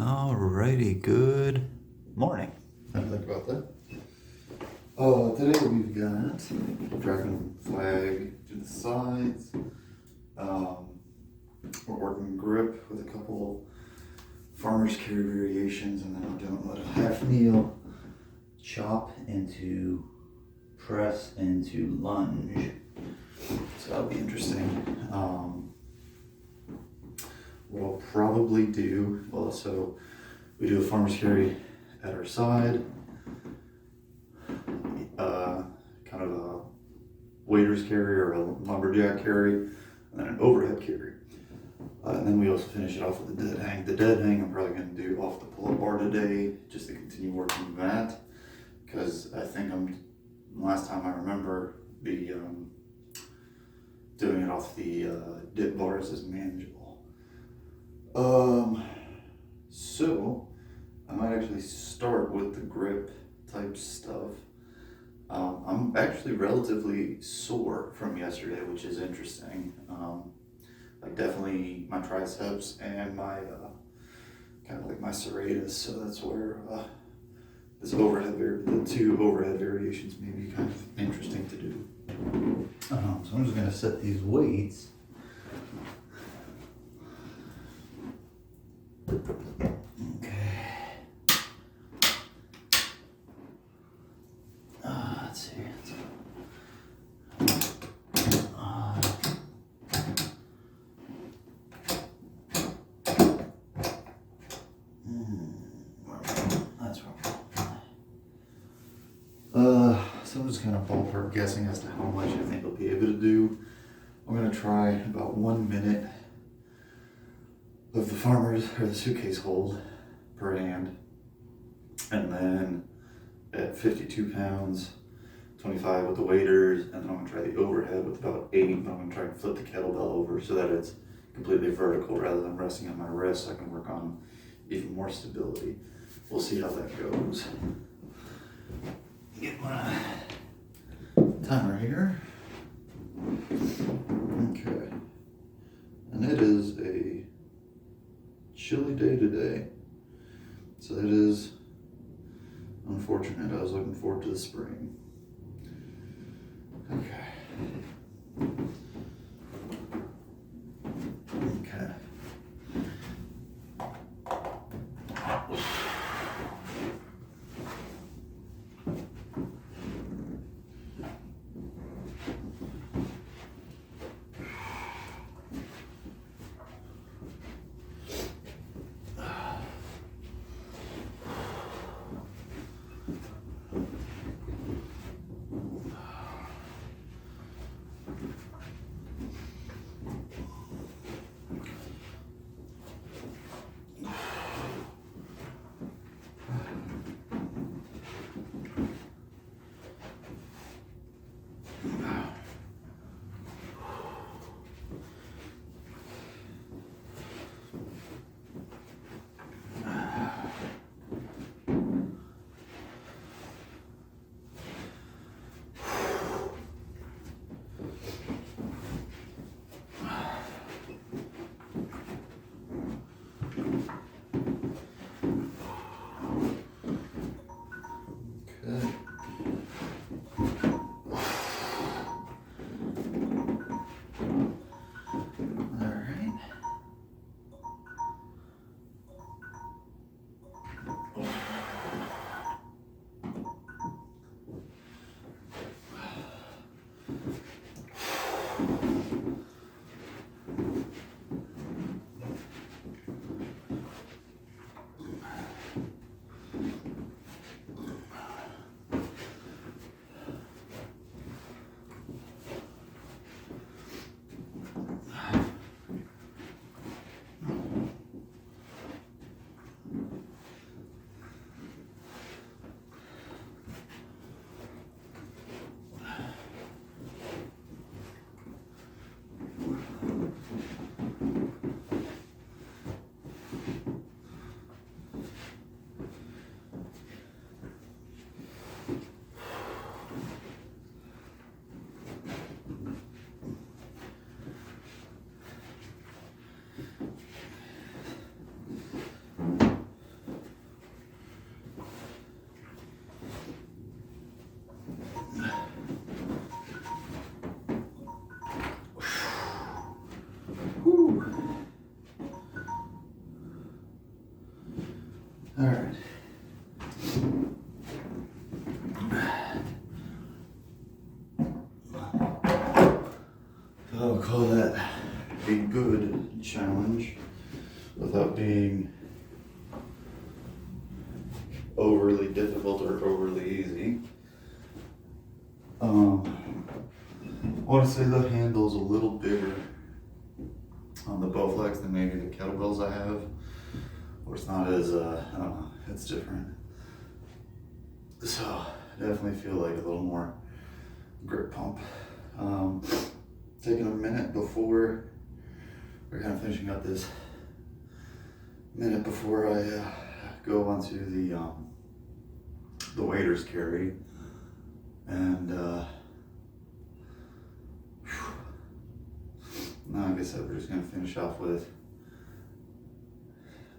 Alrighty, good morning. I think about that. Today we've got dragon flag to the sides. We're working grip with a couple farmer's carry variations, and then we're doing a little half kneel, chop into press into lunge. So that'll be interesting. What I'll probably do, so we do a farmer's carry at our side, kind of a waiter's carry or a lumberjack carry, and then an overhead carry. And then we also finish it off with a dead hang. The dead hang I'm probably going to do off the pull-up bar today, just to continue working that, because I think last time I remember, doing it off the dip bars is manageable. So I might actually start with the grip type stuff. I'm actually relatively sore from yesterday, which is interesting. Like definitely my triceps and my kind of like my serratus. So that's where the two overhead variations may be kind of interesting to do. So I'm just gonna set these weights. Okay. Let's see. That's wrong. So I'm just kind of ballpark guessing as to how much I think I'll be able to do. I'm gonna try about 1 minute of the farmer's or the suitcase hold per hand, and then at 52 pounds, 25 with the waders, and then I'm gonna try the overhead with about 8, but I'm gonna try and flip the kettlebell over so that it's completely vertical rather than resting on my wrist, so I can work on even more stability. We'll see how that goes. Get my timer here. Okay. And it is a chilly day today. So it is unfortunate. I was looking forward to the spring. Okay. Okay. call that a good challenge without being overly difficult or overly easy. I want to say the handle's a little bigger on the Bowflex than maybe the kettlebells I have, or it's not as, I don't know, it's different. So definitely feel like a little more grip pump. Taking a minute before we're kind of finishing up this minute before I go onto the waiter's carry, and now like I said, we're just gonna finish off with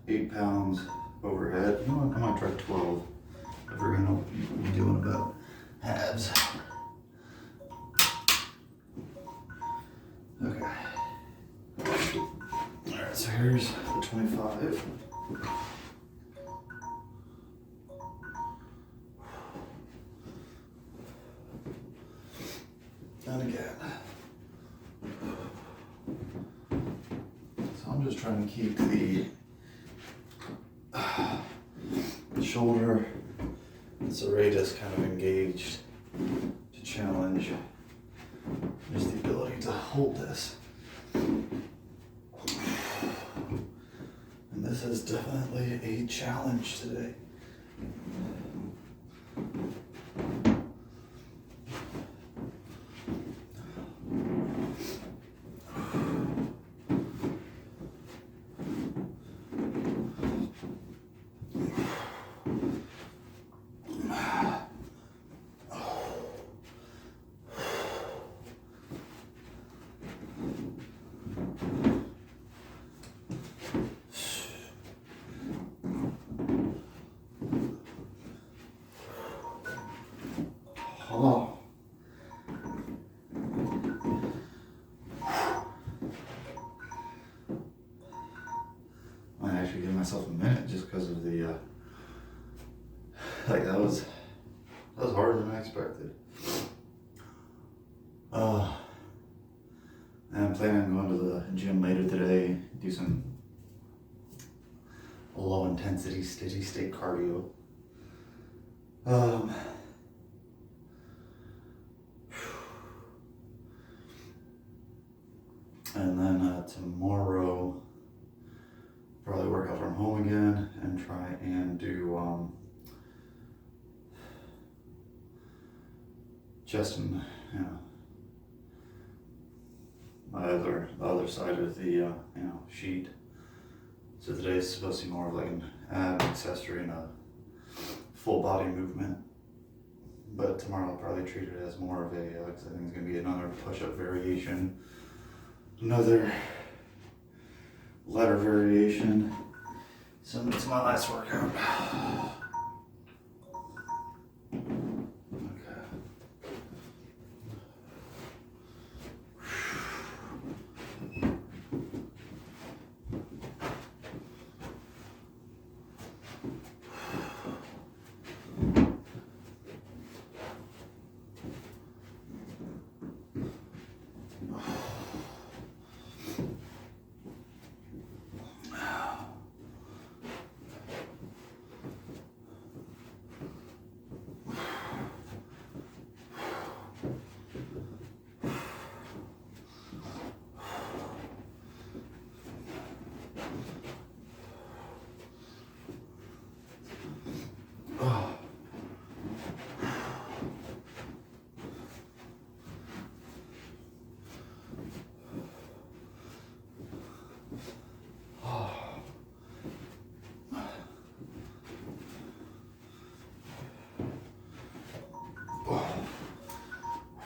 8 pounds overhead. You know what? I might try 12 if we're gonna be doing about halves. Okay. Alright, so here's the 25. And again. So I'm just trying to keep the shoulder and serratus kind of engaged to challenge just the ability to hold this. And this is definitely a challenge today. Oh. I might actually give myself a minute just because of the like that was harder than I expected. And I'm planning on going to the gym later today, do some low intensity steady state cardio. And then tomorrow, probably work out from home again and try and do chest and the other side of the sheet. So today's supposed to be more of like an ab accessory and a full body movement. But tomorrow I'll probably treat it as more of a, because I think it's going to be another push-up variation. Another ladder variation. So it's my last workout. Okay.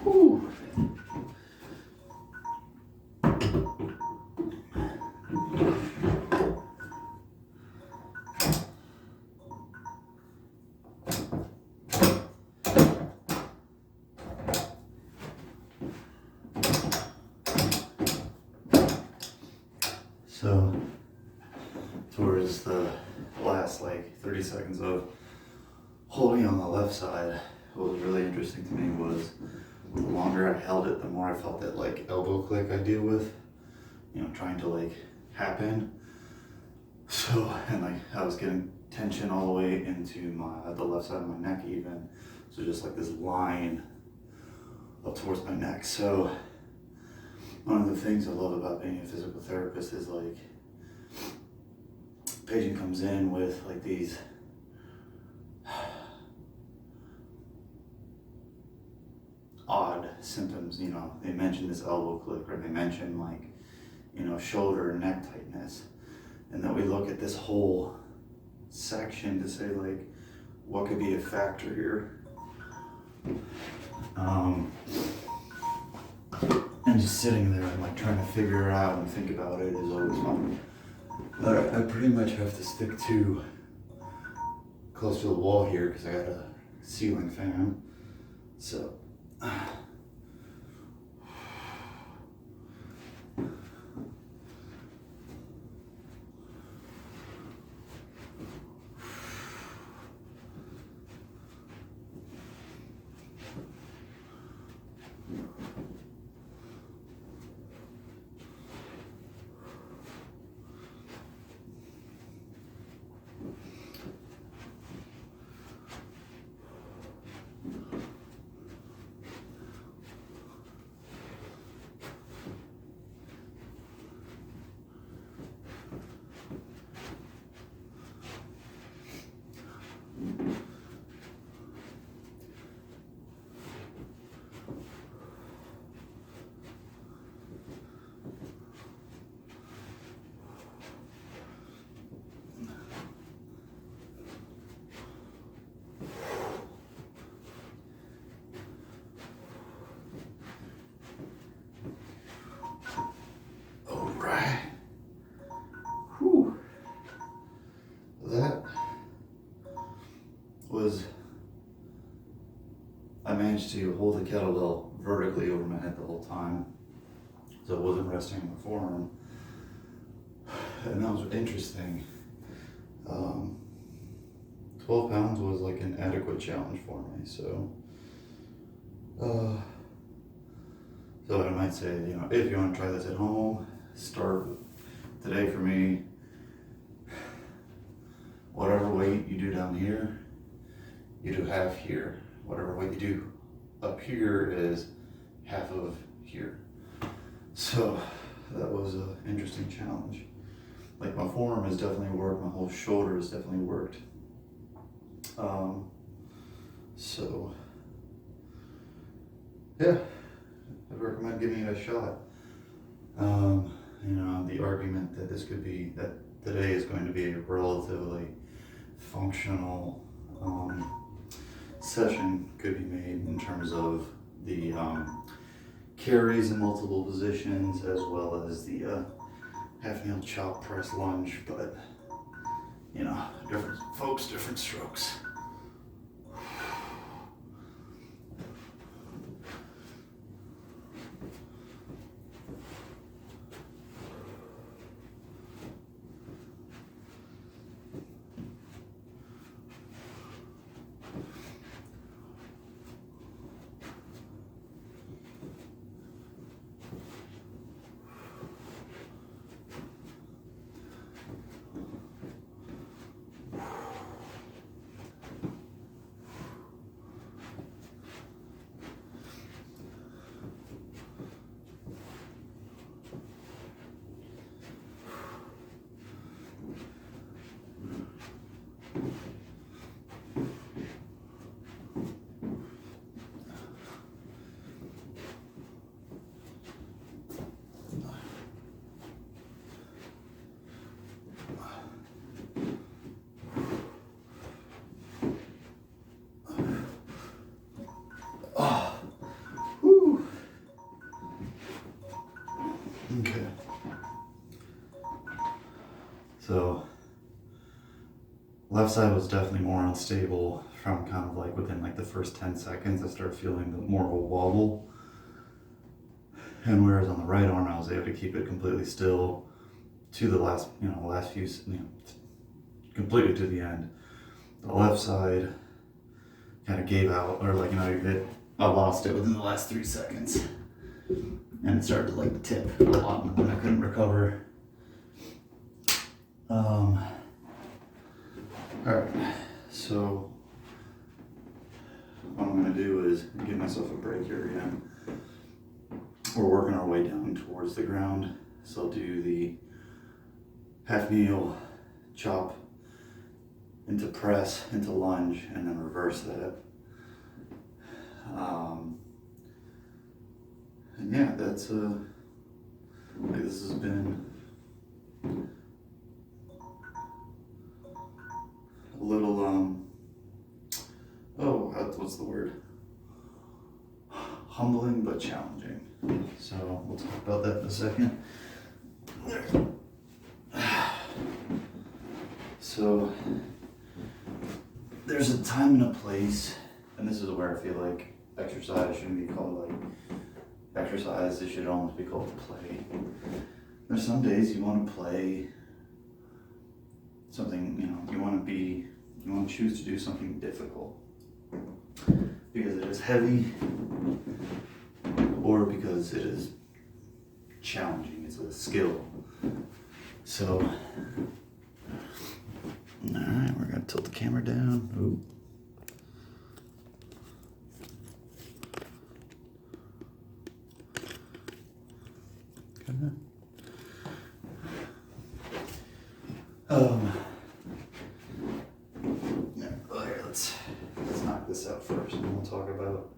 Whew. So, towards the last 30 seconds of holding on the left side, what was really interesting to me was the longer I held it, the more I felt that like elbow click I deal with, trying to like happen. So, and like I was getting tension all the way into the left side of my neck even. So just like this line up towards my neck. So one of the things I love about being a physical therapist is like, patient comes in with like these odd symptoms, they mention this elbow click, or they mention like, shoulder and neck tightness. And then we look at this whole section to say like, what could be a factor here? And just sitting there and like trying to figure it out and think about it is always fun. But I pretty much have to stick to close to the wall here because I got a ceiling fan. So I managed to hold the kettlebell vertically over my head the whole time, so it wasn't resting on my forearm, and that was interesting. 12 pounds was like an adequate challenge for me, so I might say, if you want to try this at home, start today for me, whatever weight you do down here, you do half here. Whatever weight you do up here is half of here. So that was an interesting challenge. Like my forearm has definitely worked, my whole shoulder has definitely worked. So yeah, I'd recommend giving it a shot. The argument that that today is going to be a relatively functional session could be made in terms of the carries in multiple positions, as well as the half nail chop press lunge, but different folks, different strokes. Okay. So left side was definitely more unstable from kind of like within like the first 10 seconds. I started feeling more of a wobble. And whereas on the right arm, I was able to keep it completely still to the last few, completely to the end. The left side kind of gave out, or like, it I lost it within the last 3 seconds. And it started to like tip a lot and I couldn't recover. Alright, so what I'm gonna do is give myself a break here again. We're working our way down towards the ground. So I'll do the half kneel, chop, into press, into lunge, and then reverse that. And yeah, that's like this has been a little what's the word? Humbling but challenging. So we'll talk about that in a second. So there's a time and a place, and this is where I feel like exercise shouldn't be called like exercise, it should almost be called play. There's some days you want to play something, you want to choose to do something difficult because it is heavy or because it is challenging, it's a skill. So, alright, we're going to tilt the camera down. Ooh. Let's knock this out first, and we'll talk about,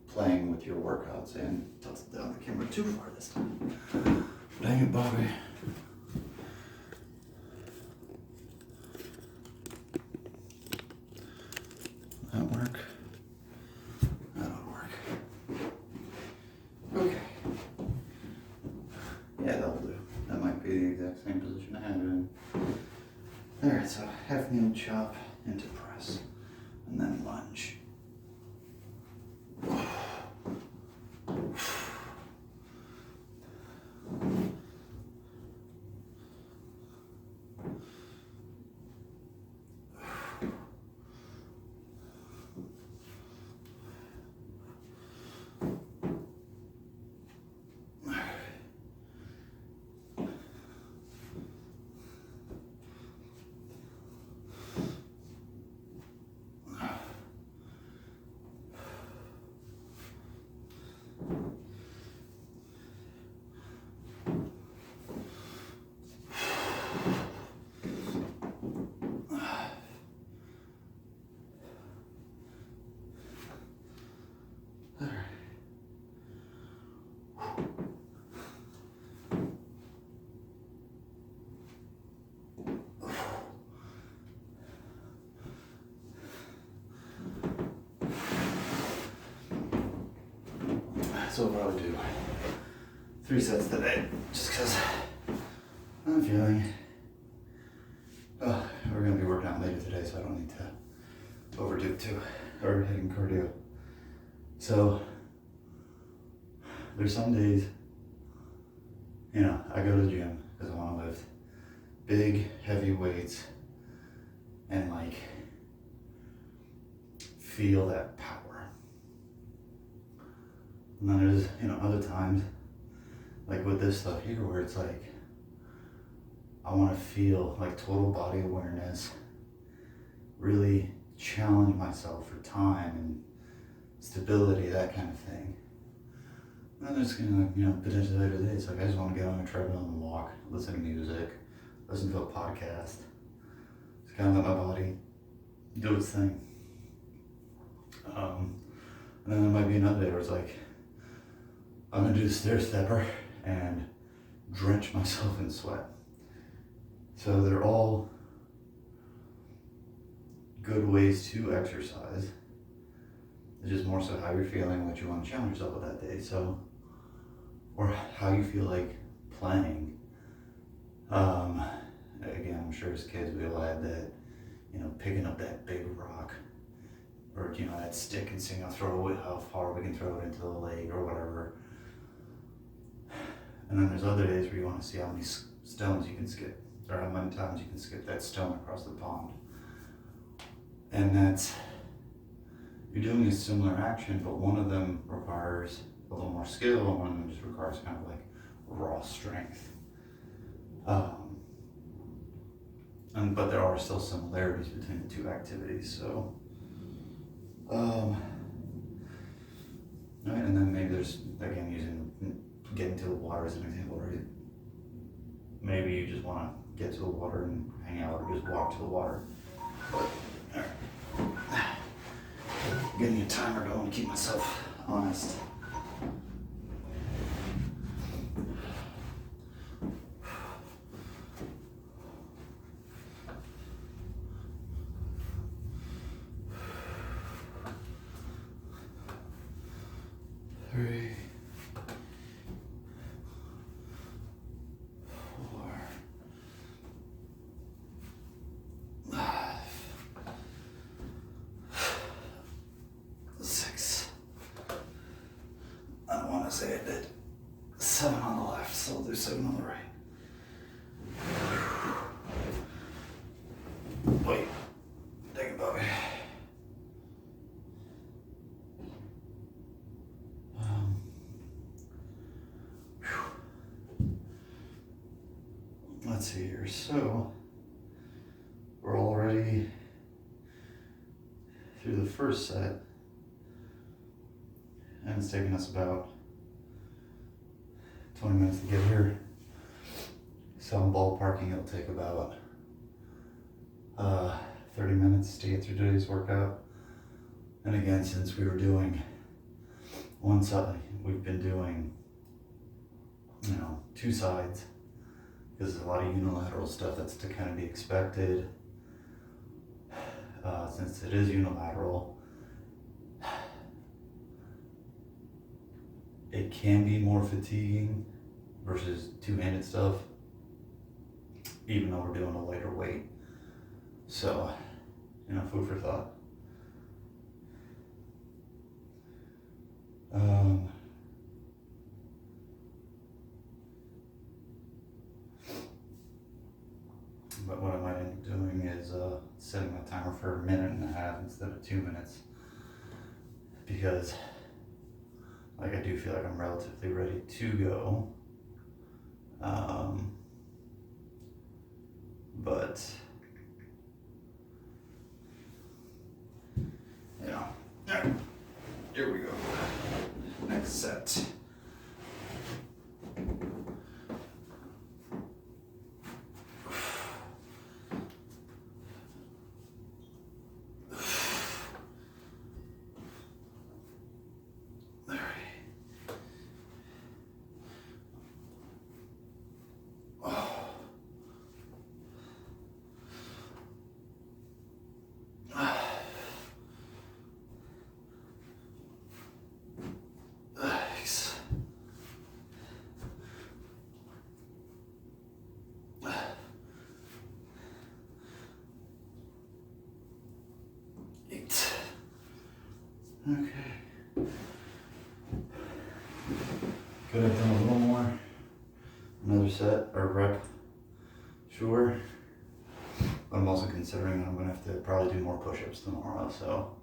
playing with your workouts and tilt down the camera too far this time. Dang it, Bobby. That'll work. That'll work. Okay. Yeah, that'll do. That might be the exact same position I had it in. Alright, so half kneel chop into press, and then lunge. So we'll probably do 3 sets today, just because I'm feeling, we're going to be working out later today, so I don't need to overdo it too, or hitting cardio. So there's some days, I go to the gym because I want to lift big, heavy weights and feel that power. And then there's, other times, like with this stuff here, where it's I want to feel total body awareness, really challenge myself for time and stability, that kind of thing. And then there's potentially later days, I just want to get on a treadmill and walk, listen to music, listen to a podcast. Just kind of let my body do its thing. And then there might be another day where it's I'm gonna do the stair stepper and drench myself in sweat. So they're all good ways to exercise. It's just more so how you're feeling, what you want to challenge yourself with that day. So, or how you feel like playing. Again, I'm sure as kids we all had that, picking up that big rock or, that stick and seeing how far we can throw it into the lake or whatever. And then there's other days where you want to see how many stones you can skip, or how many times you can skip that stone across the pond. And that's, you're doing a similar action, but one of them requires a little more skill, and one of them just requires kind of like raw strength. But there are still similarities between the two activities. So, right, and then maybe there's again using getting to the water as an example, right? Maybe you just want to get to the water and hang out, or just walk to the water. But getting a timer going to keep myself honest. Three, 4, 5, 6. I want to say I did 7 on the left, so I'll do 7 on the right. Wait, think about it. Let's see here. So we're already through the first set, and it's taking us about 20 minutes to get here. So I'm ballparking it'll take about 30 minutes to get through today's workout. And again, since we were doing one side, we've been doing, 2 sides, because there's a lot of unilateral stuff that's to kind of be expected. Since it is unilateral, it can be more fatiguing versus two-handed stuff, even though we're doing a lighter weight. So, food for thought. But what I might end up doing is setting my timer for 1.5 minutes instead of 2 minutes, because I do feel like I'm relatively ready to go. But alright, here we go. Next set. Okay. Could have done a little more. Another set or rep, sure. But I'm also considering that I'm gonna have to probably do more push-ups tomorrow. So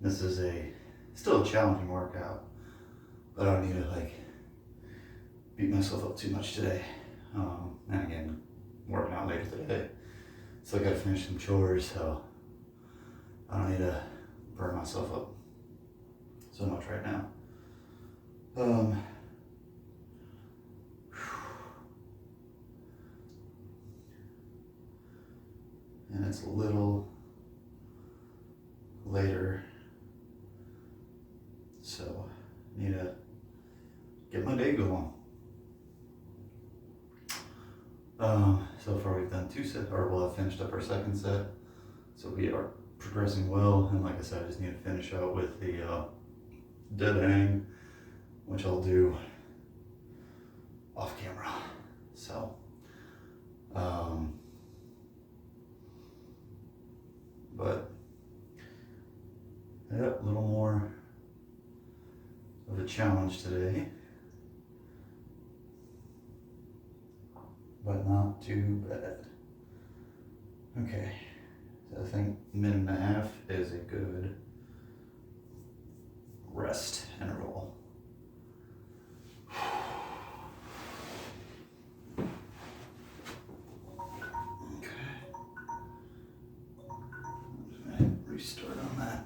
this is still a challenging workout, but I don't need to beat myself up too much today. And again, working out later today, so I gotta finish some chores. So I don't need to burn myself up so much right now. And it's a little later, so I need to get my day going. So far we've done 2 sets, or we'll have finished up our second set, so we are progressing well. And like I said, I just need to finish out with the dead hang, which I'll do off camera. So but yeah, a little more of a challenge today, but not too bad. Okay, so I think 1.5 minutes is a good rest interval. Okay. I'm just gonna restart on that.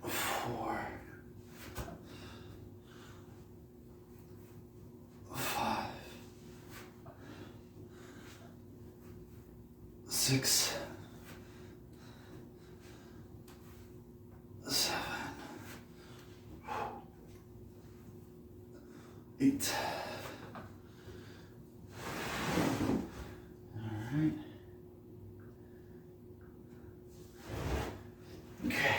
Four, 5, 6, 7, 8. All right. Okay.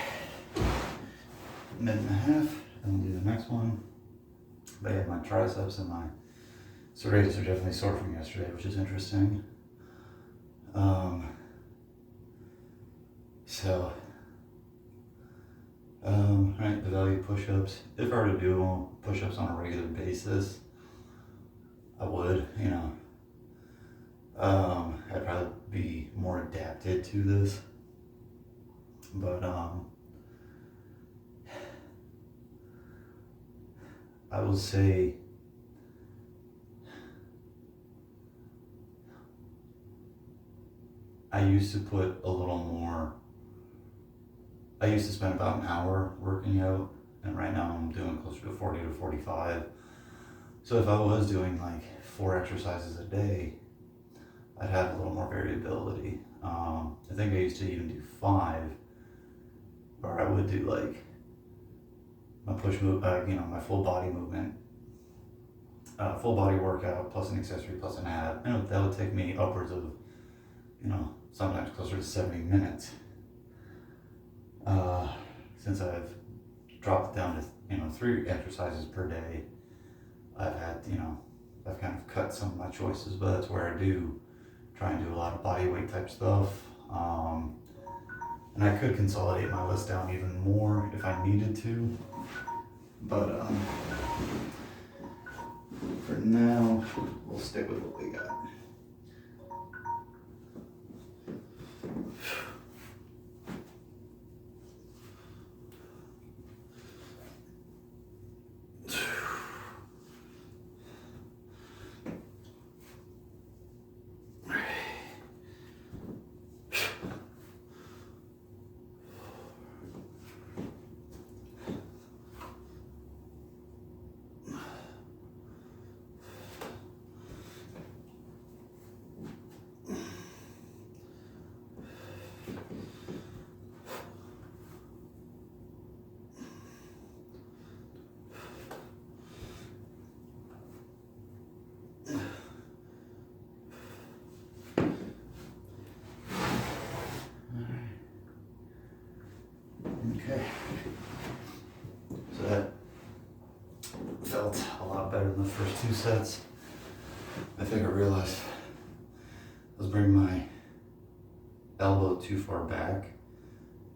Minute and a half, and we'll do the next one. But yeah, my triceps and my serratus are definitely sore from yesterday, which is interesting. Right, the value push-ups. If I were to do push-ups on a regular basis, I would, I'd probably be more adapted to this. But, I will say I used to put a little more. I used to spend about an hour working out, and right now I'm doing closer to 40 to 45. So if I was doing like 4 exercises a day, I'd have a little more variability. I think I used to even do 5, or I would do like my push move, my full body movement, full body workout plus an accessory plus an ab. That would take me upwards of, sometimes closer to 70 minutes. Since I've dropped it down to 3 exercises per day, I've kind of cut some of my choices, but that's where I do try and do a lot of body weight type stuff. And I could consolidate my list down even more if I needed to, but for now, we'll stick with what we got. Okay, so that felt a lot better than the first 2 sets. I think I realized I was bringing my elbow too far back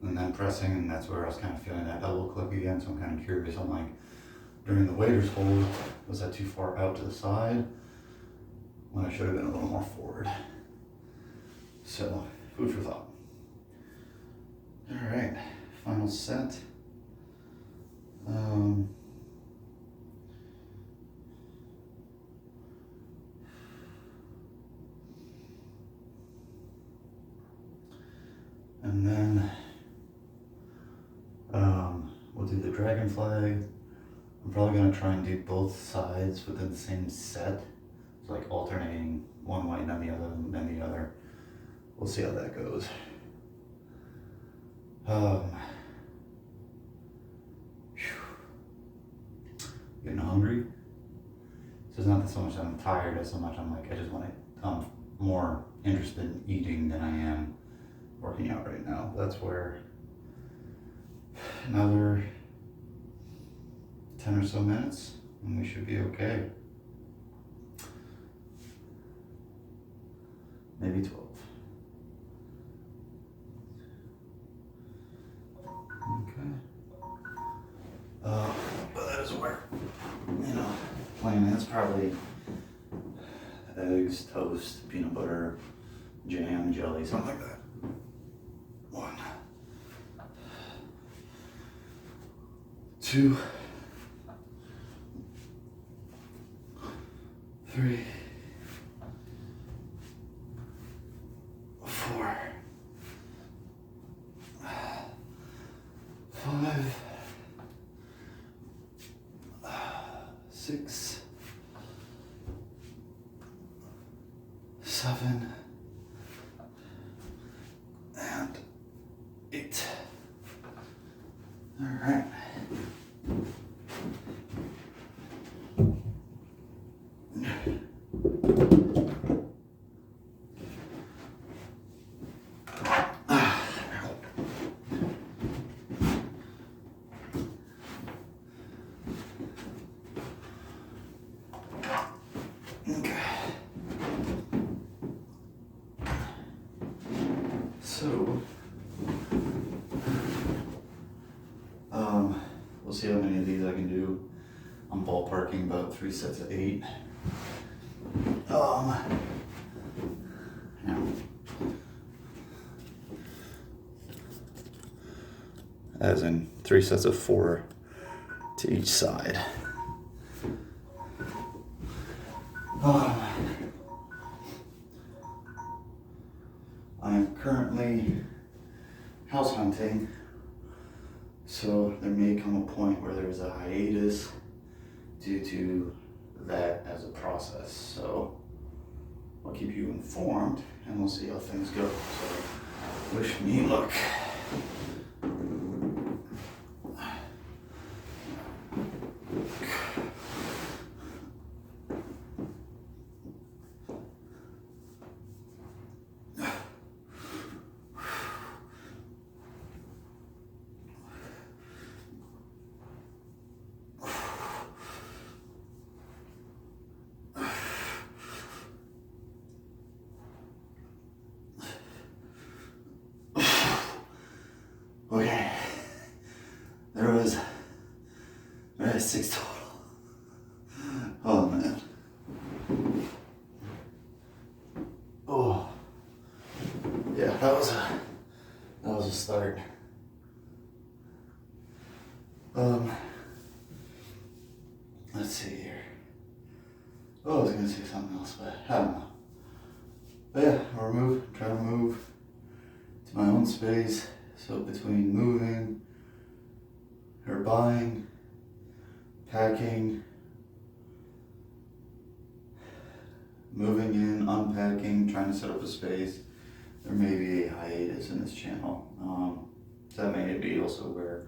and then pressing, and that's where I was kind of feeling that elbow click again, so I'm kind of curious. I'm like, during the waiter's hold, was that too far out to the side when I should have been a little more forward? So, food for thought. All right. Final set. And then we'll do the dragon flag. I'm probably going to try and do both sides within the same set. It's like alternating one way and then the other and then the other. We'll see how that goes. Getting hungry. So it's not so much that I'm tired as so much I'm more interested in eating than I am working out right now. That's where another 10 or so minutes and we should be okay. Maybe 12. Okay. our, plan is probably eggs, toast, peanut butter, jam, jelly, something like that. 1, 2, 3, 4, 5, 6, 7, and 8. All right. Okay. So, we'll see how many of these I can do. I'm ballparking about 3 sets of 8. Yeah. As in 3 sets of 4 to each side. I am currently house hunting, so there may come a point where there's a hiatus due to that as a process. So I'll keep you informed and we'll see how things go. So wish me luck. Okay, there was 6 total. Oh man. Oh, yeah, that was a start. Let's see here. Oh, I was gonna say something else, but I don't know. But yeah, trying to move to my own space. So between moving or buying, packing, moving in, unpacking, trying to set up a space, there may be a hiatus in this channel. That may be also where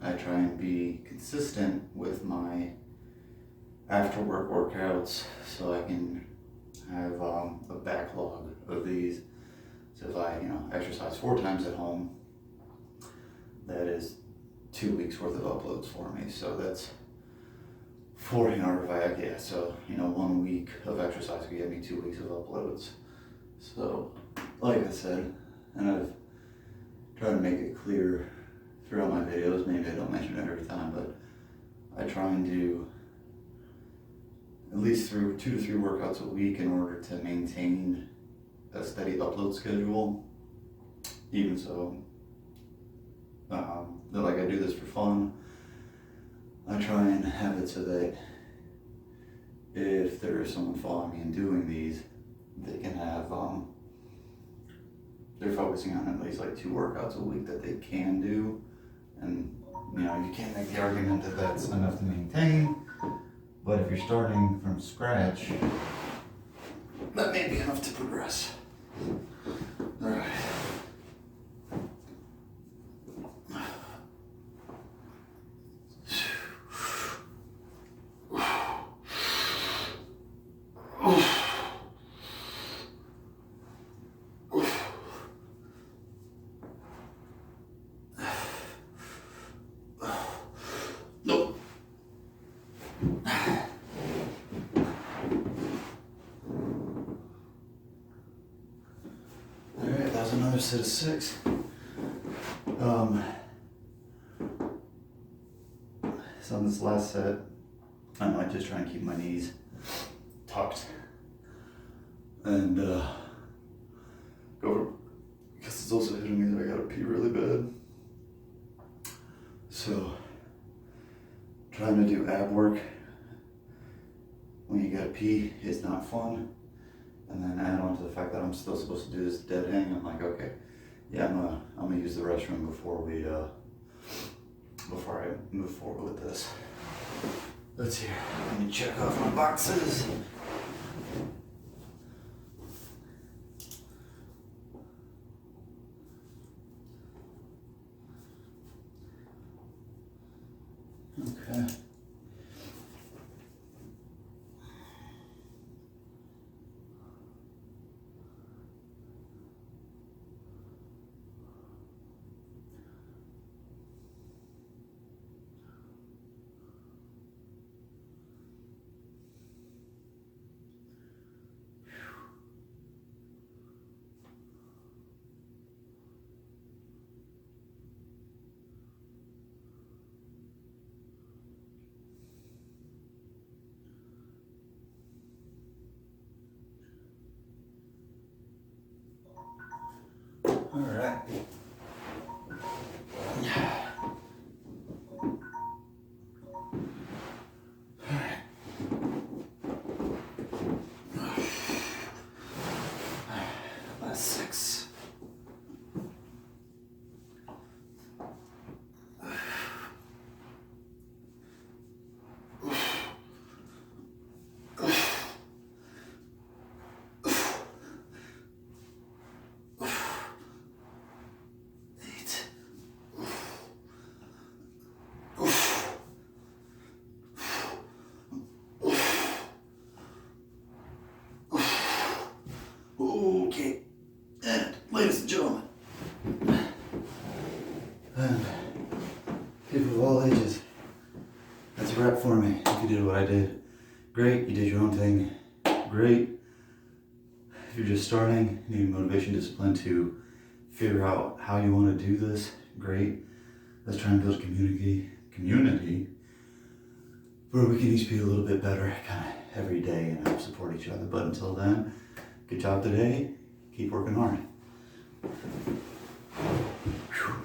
I try and be consistent with my after work workouts so I can have a backlog of these. So if I exercise 4 times at home, that is 2 weeks worth of uploads for me. So that's 40 so 1 week of exercise could get me 2 weeks of uploads. So like I said, and I've tried to make it clear throughout my videos, maybe I don't mention it every time, but I try and do at least 2 to 3 workouts a week in order to maintain a steady upload schedule. Even so, I do this for fun. I try and have it so that if there is someone following me and doing these, they can have, they're focusing on at least 2 workouts a week that they can do. And you can't make the argument that that's enough to maintain, but if you're starting from scratch, that may be enough to progress. All right. Nope. Alright, that was another set of 6. So on this last set, I might just try and keep my knees tucked and go for, because it's also hitting me that I gotta pee really bad. So trying to do ab work when you gotta pee is not fun. And then add on to the fact that I'm still supposed to do this dead hang, I'm like, okay, yeah, I'm gonna use the restroom before I move forward with this. Let's see. Let me check off my boxes. Okay. All right. Last 6. Okay, and ladies and gentlemen, and people of all ages, that's a wrap for me. If you did what I did, great. You did your own thing, great. If you're just starting, needing motivation, discipline to figure out how you want to do this, great. Let's try and build a community where we can each be a little bit better kind of every day and help support each other. But until then, good job today. Keep working hard. Whew.